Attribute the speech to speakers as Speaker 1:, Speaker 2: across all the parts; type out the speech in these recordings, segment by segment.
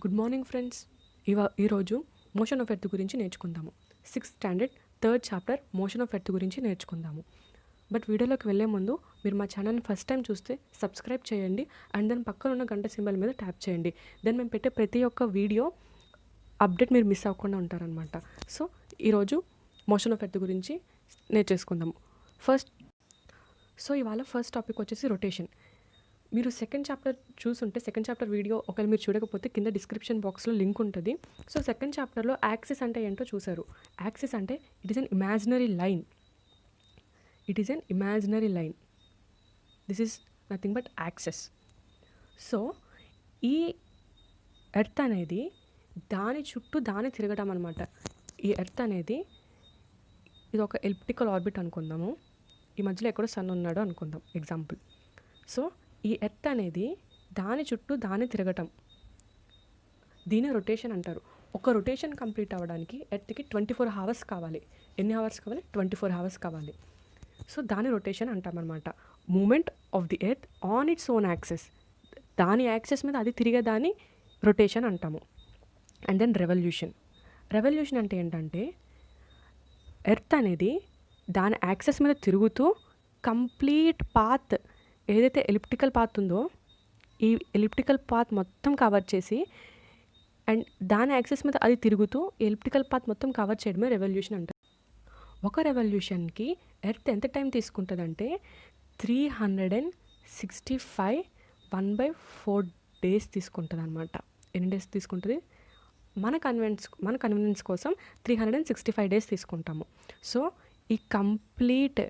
Speaker 1: Good morning friends. ఈరోజు motion of earth గురించి నేర్చుకుందాము. 6th standard 3rd chapter motion of earth గురించి నేర్చుకుందాము. బట్ వీడియోలోకి వెళ్ళే ముందు మీరు మా ఛానల్ని ఫస్ట్ టైం చూస్తే సబ్స్క్రైబ్ చేయండి అండ్ దాని పక్కన ఉన్న గంట సింబల్ మీద ట్యాప్ చేయండి. దెన్ మేము పెట్టే ప్రతి ఒక్క వీడియో అప్డేట్ మీరు మిస్ అవ్వకుండా ఉంటారనమాట. సో ఈరోజు మోషన్ ఆఫ్ ఎర్త్ గురించి నేర్చేసుకుందాము. ఇవాళ ఫస్ట్ టాపిక్ వచ్చేసి రొటేషన్. మీరు సెకండ్ చాప్టర్ చూసుంటే సెకండ్ చాప్టర్ వీడియో ఒకవేళ మీరు చూడకపోతే కింద డిస్క్రిప్షన్ బాక్స్లో లింక్ ఉంటుంది. సో సెకండ్ చాప్టర్లో యాక్సిస్ అంటే ఏంటో చూసారు. యాక్సిస్ అంటే it is an imaginary line. This is nothing but access. So ఈ ఎర్త్ అనేది దాని చుట్టూ తిరగడం అనమాట. ఈ ఎర్త్ అనేది ఇది ఒక ఎలిప్టికల్ ఆర్బిట్ అనుకుందాము. ఈ మధ్యలో ఎక్కడో సన్ ఉన్నాడు అనుకుందాం ఎగ్జాంపుల్. సో ఈ ఎర్త్ అనేది దాని చుట్టూ తిరగటం, దీని రొటేషన్ అంటారు. ఒక రొటేషన్ కంప్లీట్ అవ్వడానికి ఎర్త్కి 24 అవర్స్ కావాలి. ఎన్ని అవర్స్ కావాలి? 24 అవర్స్ కావాలి. సో దాని రొటేషన్ అంటామన్నమాట. Movement of the earth on its own axis, దాని యాక్సెస్ మీద అది తిరిగేదాన్ని రొటేషన్ అంటాము. అండ్ దెన్ రెవల్యూషన్ అంటే ఏంటంటే ఎర్త్ అనేది దాని యాక్సెస్ మీద తిరుగుతూ కంప్లీట్ పాత్, ఏదైతే ఎలిప్టికల్ పాత్ ఉందో ఈ ఎలిప్టికల్ పాత్ మొత్తం కవర్ చేసి అండ్ దాని యాక్సెస్ మీద అది తిరుగుతూ ఎలిప్టికల్ పాత్ మొత్తం కవర్ చేయడమే రెవల్యూషన్ అంటారు. ఒక రెవల్యూషన్కి ఎర్త్ ఎంత టైం తీసుకుంటుందంటే 365 1/4 డేస్ తీసుకుంటుంది అనమాట. ఎన్ని డేస్ తీసుకుంటుంది? మన కన్వీనియన్స్ కోసం 365 డేస్ తీసుకుంటాము. సో ఈ కంప్లీట్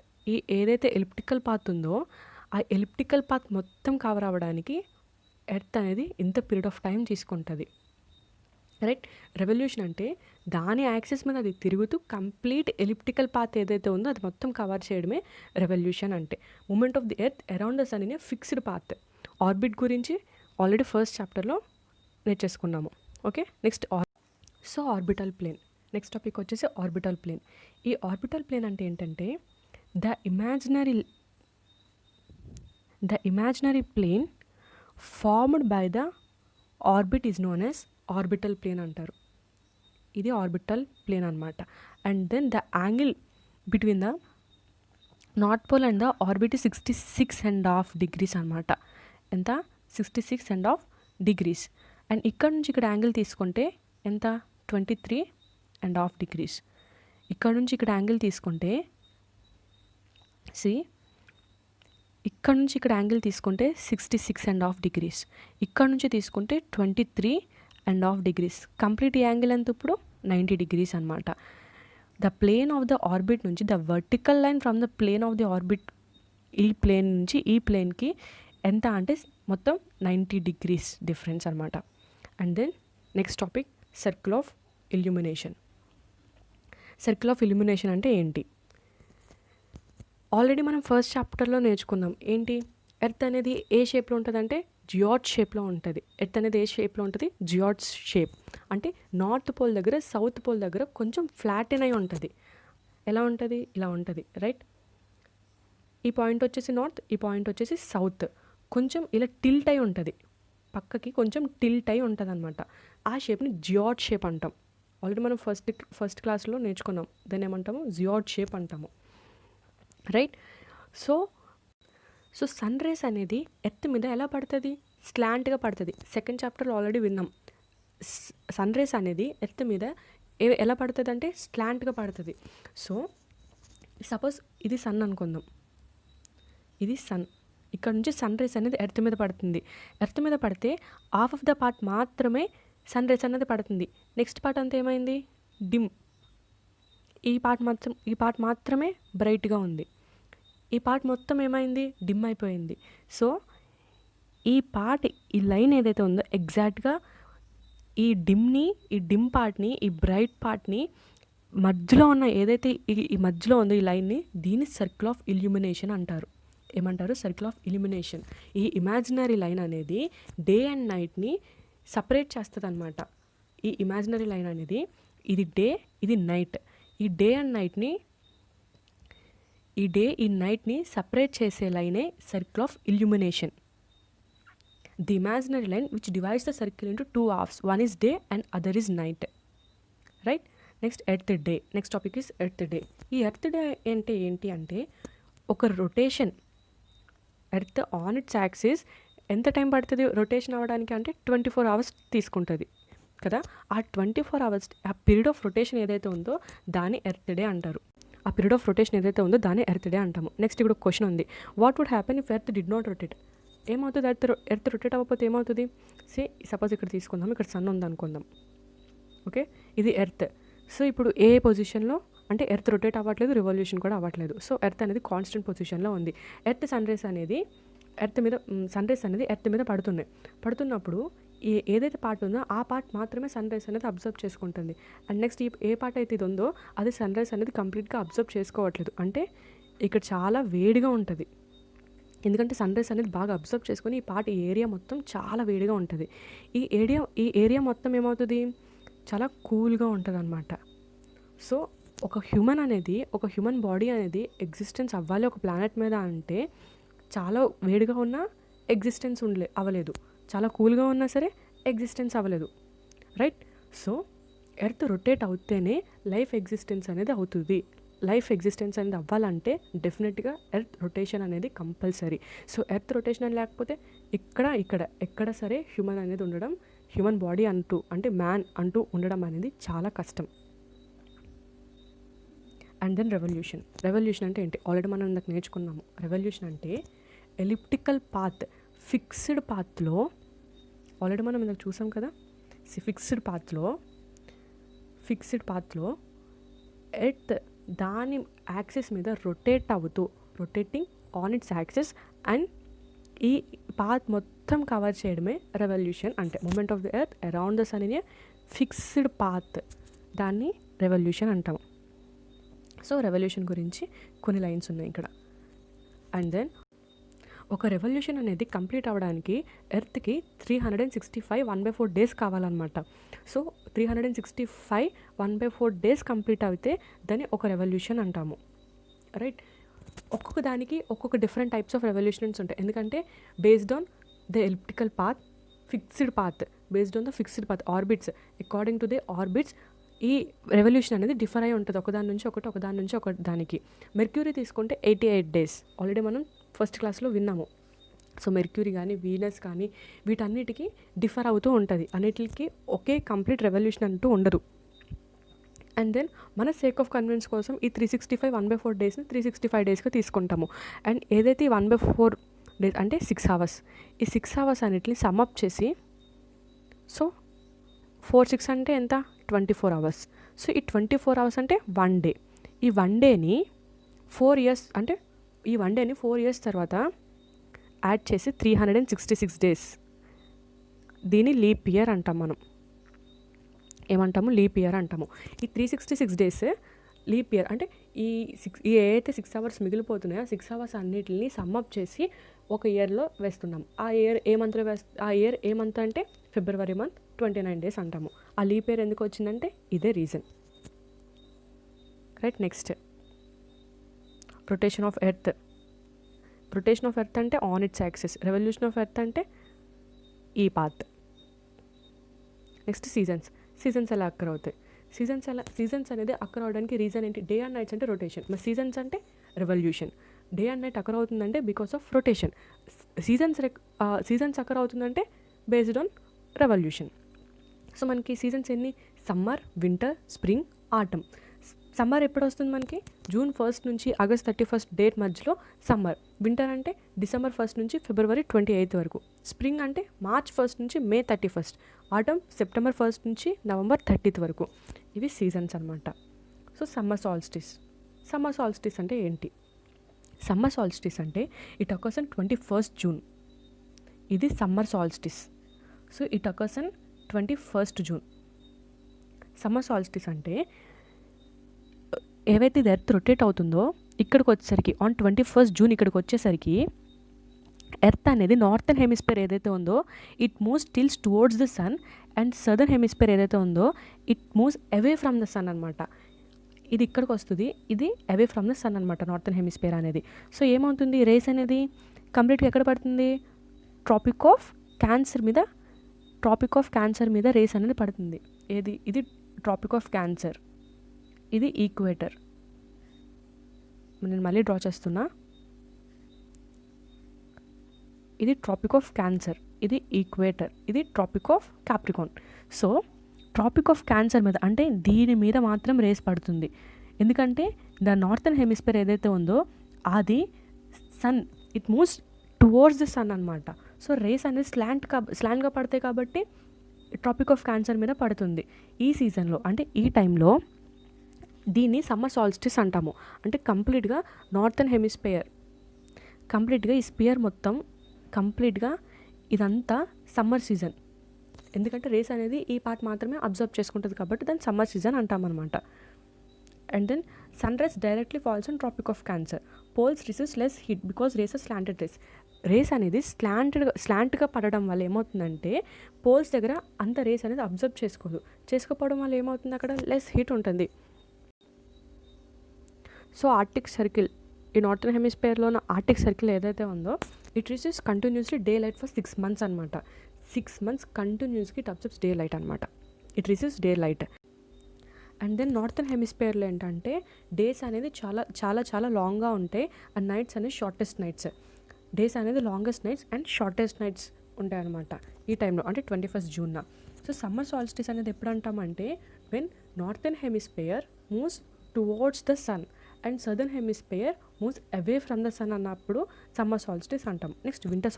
Speaker 1: ఏదైతే ఎలిప్టికల్ పాత్ ఉందో ఆ ఎలిప్టికల్ పాత్ మొత్తం కవర్ అవ్వడానికి ఎర్త్ అనేది ఇంత పీరియడ్ ఆఫ్ టైం తీసుకుంటుంది. రైట్. రెవల్యూషన్ అంటే దాని యాక్సెస్ మీద అది తిరుగుతూ కంప్లీట్ ఎలిప్టికల్ పాత్ ఏదైతే ఉందో అది మొత్తం కవర్ చేయడమే రెవల్యూషన్ అంటే. Moment of the earth around the sun in a fixed path. Orbit గురించి ఆల్రెడీ ఫస్ట్ చాప్టర్లో నేర్చేసుకున్నాము. Okay. Next orbital plane. Next topic వచ్చేసి ఆర్బిటల్ ప్లేన్. ఈ ఆర్బిటల్ ప్లేన్ అంటే ఏంటంటే the imaginary plane formed by the orbit is known as orbital plane అంటారు. ఇది orbital plane అనమాట. And then the angle between the north pole and the orbit 66.5 degrees అనమాట. ఎంత? 66.5 degrees. And ఇక్కడ నుంచి ఇక్కడ యాంగిల్ తీసుకుంటే ఎంత? 23.5 degrees. ఇక్కడ నుంచి ఇక్కడ యాంగిల్ తీసుకుంటే ఇక్కడ నుంచి ఇక్కడ యాంగిల్ తీసుకుంటే 66.5 degrees. ఇక్కడ నుంచి తీసుకుంటే 23.5 degrees. కంప్లీట్ యాంగిల్ ఎంత ఇప్పుడు? 90 degrees అనమాట. The plane of the orbit నుంచి the vertical line from the plane of the orbit, ఈ ప్లేన్ నుంచి ఈ ప్లేన్కి ఎంత అంటే మొత్తం 90 degrees డిఫరెన్స్ అనమాట. And then next topic circle of illumination. Circle of illumination అంటే ఏంటి? ఆల్రెడీ మనం ఫస్ట్ చాప్టర్లో నేర్చుకున్నాం. ఏంటి? ఎర్త్ అనేది ఏ షేప్లో ఉంటుంది అంటే జియాడ్ షేప్లో ఉంటుంది. ఎర్త్ అనేది ఏ షేప్లో ఉంటుంది? జియాడ్ షేప్. అంటే నార్త్ పోల్ దగ్గర సౌత్ పోల్ దగ్గర కొంచెం ఫ్లాటెన్ అయి ఉంటుంది. ఎలా ఉంటుంది? ఇలా ఉంటుంది. రైట్. ఈ పాయింట్ వచ్చేసి నార్త్, ఈ పాయింట్ వచ్చేసి సౌత్. కొంచెం ఇలా టిల్ట్ అయి ఉంటుంది, పక్కకి కొంచెం టిల్ట్ అయి ఉంటుంది అనమాట. ఆ షేప్ని జియాడ్ షేప్ అంటాం. ఆల్రెడీ మనం ఫస్ట్ క్లాస్లో నేర్చుకున్నాం. దాన్ని ఏమంటాము? జియాడ్ షేప్ అంటాము. రైట్. సో సన్ రేస్ అనేది ఎర్త్ మీద ఎలా పడుతుంది? స్లాంట్గా పడుతుంది. సెకండ్ చాప్టర్లో ఆల్రెడీ విన్నాం. సన్ రేస్ అనేది ఎర్త్ మీద ఎలా పడుతుంది అంటే స్లాంట్గా పడుతుంది. సో సపోజ్ ఇది సన్ అనుకుందాం, ఇది సన్. ఇక్కడ నుంచి సన్ రేస్ అనేది ఎర్త్ మీద పడుతుంది. ఎర్త్ మీద పడితే హాఫ్ ఆఫ్ ద పార్ట్ మాత్రమే సన్ రేస్ అనేది పడుతుంది. నెక్స్ట్ పార్ట్ అంతా ఏమైంది? డిమ్. ఈ పార్ట్ మాత్రమే బ్రైట్గా ఉంది. ఈ పార్ట్ మొత్తం ఏమైంది? డిమ్ అయిపోయింది. సో ఈ లైన్ ఏదైతే ఉందో ఎగ్జాక్ట్గా ఈ డిమ్ పార్ట్ని, ఈ బ్రైట్ పార్ట్ని మధ్యలో ఉన్న ఏదైతే ఈ మధ్యలో ఉందో ఈ లైన్ని, దీన్ని సర్కిల్ ఆఫ్ ఇల్యూమినేషన్ అంటారు. ఏమంటారు? Circle of illumination. ఈ ఇమాజినరీ లైన్ అనేది డే అండ్ నైట్ని సపరేట్ చేస్తుంది అనమాట. ఈ ఇమాజినరీ లైన్ అనేది ఇది డే, ఇది నైట్. ఈ డే అండ్ నైట్ని సపరేట్ చేసే లైనే circle of illumination. The imaginary line which divides the circle into 2 halves. One is day and other is night. Right. Next earth day. Next topic is earth day. ఈ earth day అంటే ఏంటి అంటే ఒక rotation, earth on its axis ఎంత time పడుతుంది rotation అవ్వడానికి అంటే 24 hours తీసుకుంటుంది కదా. ఆ 24 hours ఆ పీరియడ్ ఆఫ్ రొటేషన్ ఏదైతే ఉందో దాన్ని ఎర్త్ డే అంటారు. ఆ పీరియడ్ ఆఫ్ రొటేషన్ ఏదైతే ఉందో దాన్ని ఎర్త్ డే అంటాము. నెక్స్ట్ ఇప్పుడు క్వశ్చన్ ఉంది, what would happen if earth did not rotate? ఏమవుతుంది ఎర్త్ రొటేట్ అవ్వకపోతే ఏమవుతుంది? సపోజ్ ఇక్కడ తీసుకుందాం, ఇక్కడ సన్ ఉంది అనుకుందాం. ఓకే, ఇది ఎర్త్. సో ఇప్పుడు ఏ పొజిషన్లో అంటే ఎర్త్ రొటేట్ అవ్వట్లేదు, రివల్యూషన్ కూడా అవ్వట్లేదు. సో ఎర్త్ అనేది కాన్స్టెంట్ పొజిషన్లో ఉంది. ఎర్త్ సన్ రేస్ అనేది ఎర్త్ మీద పడుతున్నప్పుడు ఏదైతే పార్ట్ ఉందో ఆ పార్ట్ మాత్రమే సన్ రైస్ అనేది అబ్జర్వ్ చేసుకుంటుంది. అండ్ నెక్స్ట్ ఏ పార్ట్ అయితే ఇది ఉందో అది సన్ రైస్ అనేది కంప్లీట్గా అబ్జర్వ్ చేసుకోవట్లేదు. అంటే ఇక్కడ చాలా వేడిగా ఉంటుంది, ఎందుకంటే సన్ రైస్ అనేది బాగా అబ్జర్వ్ చేసుకొని ఈ ఏరియా మొత్తం చాలా వేడిగా ఉంటుంది. ఈ ఏరియా మొత్తం ఏమవుతుంది, చాలా కూల్గా ఉంటుంది అనమాట. సో ఒక హ్యూమన్ బాడీ అనేది ఎగ్జిస్టెన్స్ అవ్వాలి ఒక ప్లానెట్ మీద అంటే చాలా వేడిగా ఉన్నా ఎగ్జిస్టెన్స్ అవ్వలేదు, చాలా కూల్గా ఉన్నా సరే ఎగ్జిస్టెన్స్ అవ్వలేదు. రైట్. సో ఎర్త్ రొటేట్ అవుతేనే లైఫ్ ఎగ్జిస్టెన్స్ అనేది అవుతుంది. లైఫ్ ఎగ్జిస్టెన్స్ అనేది అవ్వాలంటే డెఫినెట్గా ఎర్త్ రొటేషన్ అనేది కంపల్సరీ. సో ఎర్త్ రొటేషన్ అని లేకపోతే ఎక్కడ సరే హ్యూమన్ బాడీ అంటే మ్యాన్ అంటూ ఉండడం అనేది చాలా కష్టం. అండ్ దెన్ రెవల్యూషన్ అంటే ఏంటి? ఆల్రెడీ మనం ఇందాక నేర్చుకున్నాము. రెవల్యూషన్ అంటే ఎలిప్టికల్ పాత్, ఫిక్స్డ్ పాత్లో ఆల్రెడీ మనం ఇందాక చూసాం కదా. ఫిక్స్డ్ పాత్లో ఎర్త్ దాని యాక్సిస్ మీద rotating on its axis and ఈ పాత్ మొత్తం కవర్ చేయడమే రెవల్యూషన్ అంటే. Moment of the earth around the sun in a fixed path, దాన్ని రెవల్యూషన్ అంటాము. సో రెవల్యూషన్ గురించి కొన్ని లైన్స్ ఉన్నాయి ఇక్కడ. అండ్ దెన్ ఒక రెవల్యూషన్ అనేది కంప్లీట్ అవ్వడానికి ఎర్త్కి 365 1/4 days కావాలన్నమాట. సో 365 1/4 days కంప్లీట్ అయితే దాన్ని ఒక రెవల్యూషన్ అంటాము. రైట్. ఒక్కొక్క దానికి ఒక్కొక్క డిఫరెంట్ టైప్స్ ఆఫ్ రెవల్యూషన్స్ ఉంటాయి, ఎందుకంటే based on the elliptical path, fixed path orbits, according to the orbits ఈ రెవల్యూషన్ అనేది డిఫర్ అయి ఉంటుంది ఒకదాని నుంచి ఒకదానికి. మెర్క్యూరీ తీసుకుంటే 88 days ఆల్రెడీ మనం ఫస్ట్ క్లాస్లో విన్నాము. సో మెర్క్యూరీ కానీ వీనస్ కానీ వీటన్నిటికీ డిఫర్ అవుతూ ఉంటుంది, అన్నిటికీ ఒకే కంప్లీట్ రెవల్యూషన్ అంటూ ఉండదు. అండ్ దెన్ మన సేక్ ఆఫ్ కన్వీనియన్స్ కోసం ఈ 365 1/4 daysని 365 daysగా తీసుకుంటాము. అండ్ ఏదైతే 1/4 days అంటే 6 hours, ఈ 6 hours అన్నిటిని సమ్అప్ చేసి సో 4/6 అంటే ఎంత 24 hours. సో ఈ 24 hours అంటే 1 day. ఈ 1 dayని 4 years తర్వాత యాడ్ చేసి 366 days, దీన్ని లీప్ ఇయర్ అంటాం. మనం ఏమంటాము? లీప్ ఇయర్ అంటాము. ఈ 366 days లీప్ ఇయర్ అంటే ఈ ఏదైతే 6 hours మిగిలిపోతున్నాయో 6 hours అన్నిటిని సమ్అప్ చేసి ఒక ఇయర్లో వేస్తున్నాం. ఆ ఇయర్ ఏ మంత్ అంటే ఫిబ్రవరి మంత్ 29 days అంటాము. ఆ లీప్ ఇయర్ ఎందుకు వచ్చిందంటే ఇదే reason. Right. Next rotation of earth అంటే on its axis, revolution of earth అంటే ఈ పాత్. నెక్స్ట్ సీజన్స్ ఎలా అక్కర్ అవుతాయి? సీజన్స్ అనేది అక్కర్ అవడానికి రీజన్ ఏంటి? డే అండ్ నైట్స్ అంటే రొటేషన్, మరి సీజన్స్ అంటే రెవల్యూషన్. డే అండ్ నైట్ అక్కర్ అవుతుందంటే బికాస్ ఆఫ్ రొటేషన్. సీజన్స్ అక్కర్ అవుతుందంటే బేస్డ్ ఆన్ రెవల్యూషన్. సో మనకి సీజన్స్ ఎన్ని? Summer, winter, spring, atom. Summer ఎప్పుడు వస్తుంది మనకి? June 1st నుంచి August 31st డేట్ మధ్యలో సమ్మర్. వింటర్ అంటే December 1st నుంచి February 28th వరకు. స్ప్రింగ్ అంటే March 1st నుంచి May 31st. Atom September 1st నుంచి November 30th వరకు. ఇవి సీజన్స్ అనమాట. సో సమ్మర్ సాల్స్టిస్ అంటే ఏంటి? సమ్మర్ సాల్స్టిస్ అంటే it occurs on 21st June. ఇది summer solstice. So it occurs on 21st June. Summer solstice అంటే ఏవైతే ఇది ఎర్త్ రొటేట్ అవుతుందో ఇక్కడికి వచ్చేసరికి ఆన్ 21st June ఇక్కడికి వచ్చేసరికి ఎర్త్ అనేది నార్థన్ హెమిస్ఫియర్ ఏదైతే ఉందో it moves tilts towards the sun and southern hemisphere ఏదైతే ఉందో it moves away from the sun అనమాట. ఇది ఇక్కడికి వస్తుంది, ఇది అవే ఫ్రమ్ ద సన్ అనమాట నార్థన్ హెమిస్ఫియర్ అనేది. సో ఏమవుతుంది? రేస్ అనేది కంప్లీట్గా ఎక్కడ పడుతుంది? Tropic of Tropic of Cancer మీద రేస్ అనేది పడుతుంది. ఇది ట్రాపిక్ ఆఫ్ క్యాన్సర్, ఇది ఈక్వేటర్. నేను మళ్ళీ డ్రా చేస్తున్నా. ఇది ట్రాపిక్ ఆఫ్ క్యాన్సర్, ఇది ఈక్వేటర్, ఇది Tropic of Capricorn. So trophic of Cancer మీద అంటే దీని మీద మాత్రం రేస్ పడుతుంది. ఎందుకంటే ద నార్థన్ హెమిస్ఫియర్ ఏదైతే ఉందో అది sun, it moves towards the sun అనమాట. సో రేస్ అనేది స్లాంట్గా పడతాయి కాబట్టి ట్రాపిక్ ఆఫ్ క్యాన్సర్ మీద పడుతుంది. ఈ సీజన్లో అంటే ఈ టైంలో దీన్ని సమ్మర్ సాల్స్టిస్ అంటాము. అంటే కంప్లీట్గా నార్థన్ హెమిస్ఫియర్ కంప్లీట్గా ఈ స్పియర్ మొత్తం కంప్లీట్గా ఇదంతా సమ్మర్ సీజన్. ఎందుకంటే రేస్ అనేది ఈ పార్ట్ మాత్రమే అబ్జర్వ్ చేసుకుంటుంది కాబట్టి దాన్ని సమ్మర్ సీజన్ అంటామన్నమాట. And then sun rise directly falls on trophic of Cancer. Poles receives less heat because rays slanted rays. Rays అనేది స్లాంట్గా పడడం వల్ల ఏమవుతుందంటే పోల్స్ దగ్గర అంత రేస్ అనేది అబ్జర్వ్ చేసుకోకపోవడం వల్ల ఏమవుతుంది, అక్కడ లెస్ హీట్ ఉంటుంది. సో ఆర్టిక్ సర్కిల్, ఈ నార్థన్ హెమిస్ఫియర్లో ఉన్న ఆర్టిక్ సర్కిల్ ఏదైతే ఉందో it receives continuously day light for 6 months అనమాట. 6 months కంటిన్యూస్గా ఇట్ అబ్జర్వ్స్ డే లైట్ అనమాట. It receives daylight. And then northern హెమిస్ఫియర్లో ఏంటంటే డేస్ అనేది చాలా లాంగ్గా ఉంటాయి అండ్ నైట్స్ అనేది షార్టెస్ట్ నైట్స్. డేస్ అనేది longest nights and shortest nights ఉంటాయి అనమాట ఈ టైంలో, అంటే 21st June. So summer solstice అనేది ఎప్పుడు అంటామంటే when northern hemisphere moves towards the sun and southern hemisphere moves away from the sun అన్నప్పుడు సమ్మర్ సాల్స్టిస్ అంటాం. నెక్స్ట్ వింటర్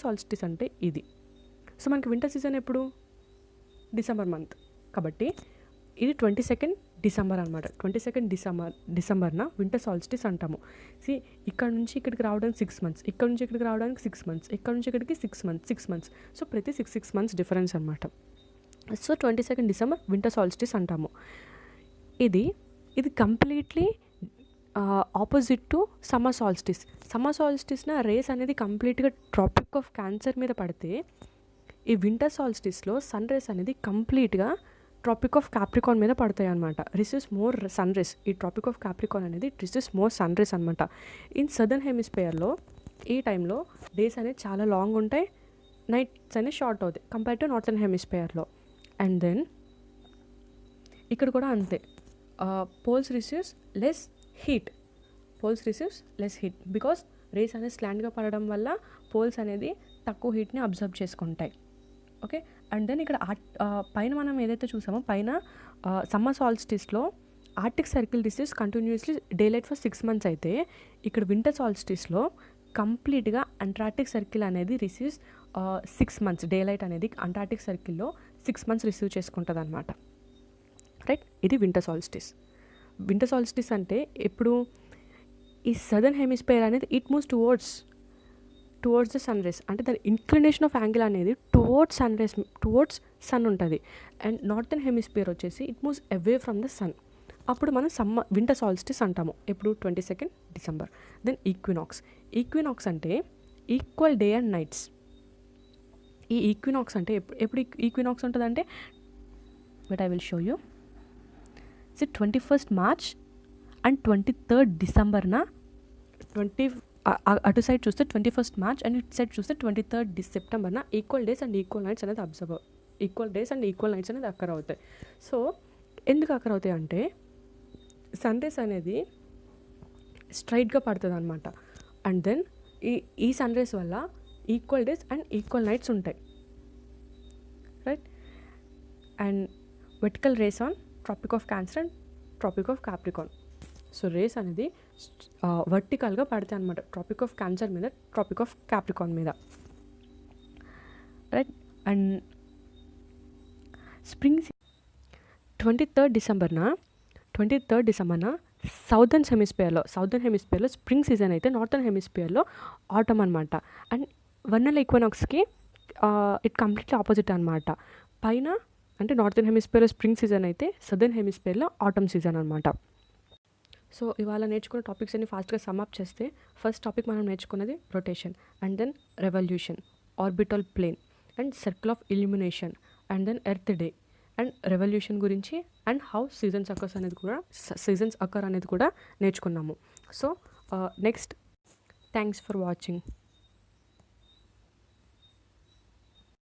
Speaker 1: సాల్స్టిస్ అంటే ఇది. సో మనకి వింటర్ సీజన్ ఎప్పుడు, డిసెంబర్ మంత్ కాబట్టి ఇది 22nd December అనమాట. 22nd December వింటర్ సాల్స్టిస్ అంటాము. ఇక్కడ నుంచి ఇక్కడికి రావడానికి 6 months, ఇక్కడ నుంచి ఇక్కడికి రావడానికి 6 months, ఇక్కడ నుంచి ఇక్కడికి 6 months. సో ప్రతి 6 months డిఫరెన్స్ అనమాట. So 22nd December winter solstice అంటాము. ఇది కంప్లీట్లీ ఆపోజిట్ టు సమ్మర్ సాల్స్టిస్న రేస్ అనేది కంప్లీట్గా ట్రాపిక్ ఆఫ్ క్యాన్సర్ మీద పడితే ఈ వింటర్ సాల్స్టిస్లో సన్ రేస్ అనేది కంప్లీట్గా ట్రాపిక్ ఆఫ్ క్యాప్రికాన్ మీద పడతాయి అనమాట. Receives more sun rays. ఈ ట్రాపిక్ ఆఫ్ క్యాప్రికాన్ అనేది రిసీవ్స్ మోర్ సన్ రేస్ అనమాట. ఇన్ సదర్న్ హెమిస్ఫియర్లో ఈ టైంలో డేస్ అనేది చాలా లాంగ్ ఉంటాయి, నైట్స్ అనేది షార్ట్ అవుతాయి కంపేర్ టు నార్థన్ హెమిస్ఫియర్లో. అండ్ దెన్ ఇక్కడ కూడా అంతే, poles receives less heat because rays అనేది స్లాంట్గా పడడం వల్ల పోల్స్ అనేది తక్కువ హీట్ని అబ్జర్వ్ చేసుకుంటాయి. ఓకే. అండ్ దెన్ ఇక్కడ పైన మనం ఏదైతే చూసామో పైన సమ్మర్ సాల్స్టిస్లో arctic circle receives continuously day light for 6 months అయితే ఇక్కడ వింటర్ సాల్స్టిస్లో కంప్లీట్గా అంటార్టిక్ సర్కిల్ అనేది రిసీవ్స్ 6 months. డే లైట్ అనేది అంటార్టిక్ సర్కిల్లో 6 months రిసీవ్ చేసుకుంటుంది అనమాట. రైట్. ఇది వింటర్ సాల్స్టిస్ అంటే ఎప్పుడు ఈ సదర్న్ హెమిస్ఫియర్ అనేది it moves towards the sun rays. అంటే దాని ఇంక్లినేషన్ ఆఫ్ యాంగిల్ అనేది టువర్డ్స్ సన్ ఉంటుంది. అండ్ నార్థన్ హెమిస్ఫియర్ వచ్చేసి it moves away from the sun. అప్పుడు మనం వింటర్ సాల్స్టిస్ అంటాము. ఎప్పుడు 22nd December. దెన్ ఈక్వినాక్స్ అంటే ఈక్వల్ డే అండ్ నైట్స్. ఈ ఈక్వినాక్స్ అంటే ఎప్పుడు ఈక్వినాక్స్ ఉంటుందంటే but I will show you. 21st March and 23rd December అటు సైడ్ చూస్తే 21st March అండ్ ఇటు సైడ్ చూస్తే 23rd September equal days and equal nights అనేది అక్కర్ అవుతాయి. సో ఎందుకు అక్కర్ అవుతాయి అంటే సన్ రేస్ అనేది స్ట్రైట్గా పడుతుంది అనమాట. అండ్ దెన్ ఈ సన్ రేస్ వల్ల equal days and equal nights ఉంటాయి. Right. And vertical rays on trophic of Cancer and tropic of Capricorn. So rays అనేది వర్టికల్గా పడతాయి అనమాట ట్రాపిక్ ఆఫ్ క్యాన్సర్ మీద, ట్రాపిక్ ఆఫ్ క్యాప్రికాన్ మీద. Right. And spring 23rd December southern హెమిస్ఫియర్లో spring season అయితే northern హెమిస్ఫియర్లో ఆటమ్ అనమాట. అండ్ వన్నల్ ఈక్వినాక్స్కి ఇట్ కంప్లీట్లీ ఆపోజిట్ అనమాట. పైన అంటే నార్థన్ హెమిస్ఫియర్లో స్ప్రింగ్ సీజన్ అయితే సదర్న్ హెమిస్ఫియర్లో ఆటమ్ సీజన్ అనమాట. సో ఇవాళ నేర్చుకున్న టాపిక్స్ అన్ని ఫాస్ట్గా సమ్అప్ చేస్తే ఫస్ట్ టాపిక్ మనం నేర్చుకున్నది rotation, and then revolution, orbital plane, and circle of illumination, and then earth day and revolution గురించి, అండ్ హౌ సీజన్స్ అకర్ అనేది కూడా నేర్చుకున్నాము. So next, thanks for watching.